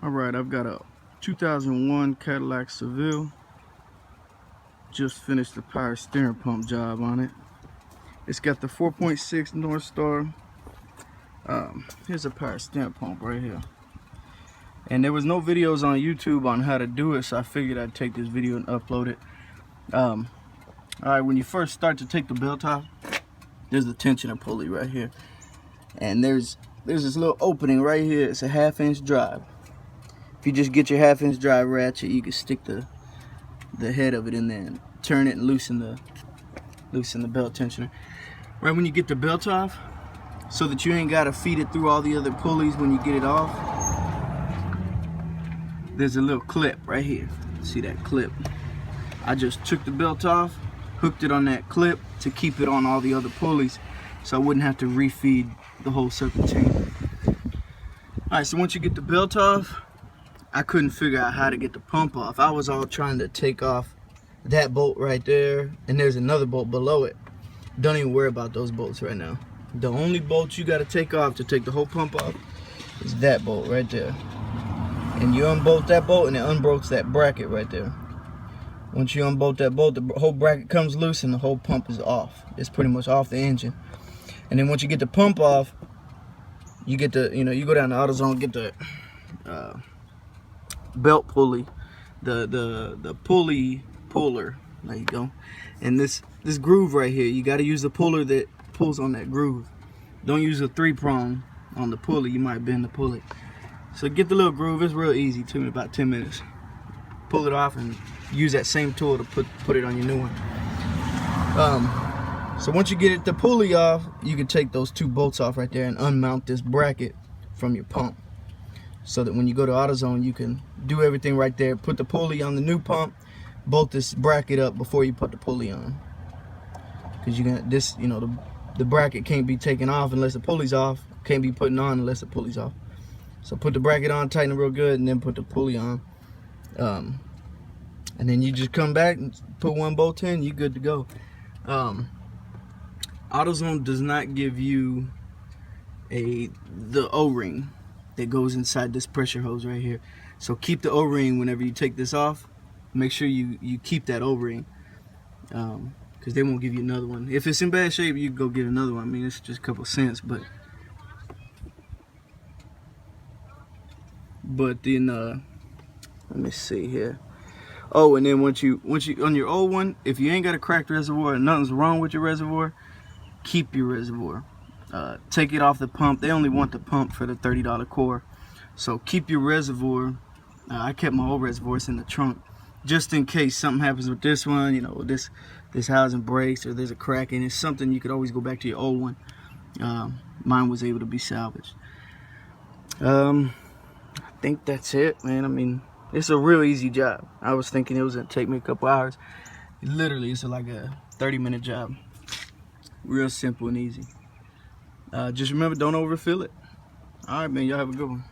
Alright, I've got a 2001 Cadillac Seville. Just finished the power steering pump job on it. It's got the 4.6 North Star. Here's a power steering pump right here. And there was no videos on YouTube on how to do it, so I figured I'd take this video and upload it. Alright, when you first start to take the belt off, there's the tensioner pulley right here. And there's this little opening right here. It's a 1/2 inch drive. If you just get your 1/2 inch drive ratchet, you can stick the head of it in there and turn it and loosen the belt tensioner. Right when you get the belt off, so that you ain't gotta feed it through all the other pulleys when you get it off, there's a little clip right here. See that clip? I just took the belt off, hooked it on that clip to keep it on all the other pulleys, so I wouldn't have to refeed the whole serpentine. Alright, so once you get the belt off, I couldn't figure out how to get the pump off. I was all trying to take off that bolt right there, and there's another bolt below it. Don't even worry about those bolts right now. The only bolt you got to take off to take the whole pump off is that bolt right there. And you unbolt that bolt and it unbolts that bracket right there. Once you unbolt that bolt, the whole bracket comes loose and the whole pump is off. It's pretty much off the engine. And then once you get the pump off, you get the, you go down to AutoZone, get the belt pulley, the pulley puller. There you go. And this groove right here, you got to use the puller that pulls on that groove. Don't use a 3-prong on the pulley, you might bend the pulley. So get the little groove. It's real easy, took me about 10 minutes. Pull it off and use that same tool to put it on your new one. So once you get the pulley off, you can take those 2 bolts off right there and unmount this bracket from your pump, so that when you go to AutoZone, you can do everything right there. Put the pulley on the new pump, bolt this bracket up before you put the pulley on, because you're gonna the bracket can't be taken off unless the pulley's off. Can't be putting on unless the pulley's off. So put the bracket on, tighten it real good, and then put the pulley on. And then you just come back and put 1 bolt in, you're good to go. AutoZone does not give you the O-ring that goes inside this pressure hose right here. So keep the O-ring whenever you take this off. Make sure you keep that O-ring, because they won't give you another one. If it's in bad shape, you can go get another one. I mean, it's just a couple cents, but then let me see here. Oh, and then once you on your old one, if you ain't got a cracked reservoir and nothing's wrong with your reservoir, keep your reservoir. Take it off the pump. They only want the pump for the $30 core. So keep your reservoir. I kept my old reservoirs in the trunk, just in case something happens with this one, this housing breaks or there's a crack in it. Something, you could always go back to your old one. Mine was able to be salvaged. I think that's it, man. I mean, it's a real easy job. I was thinking it was gonna take me a couple hours. Literally, it's like a 30-minute job. Real simple and easy. Just remember, don't overfill it. All right, man, y'all have a good one.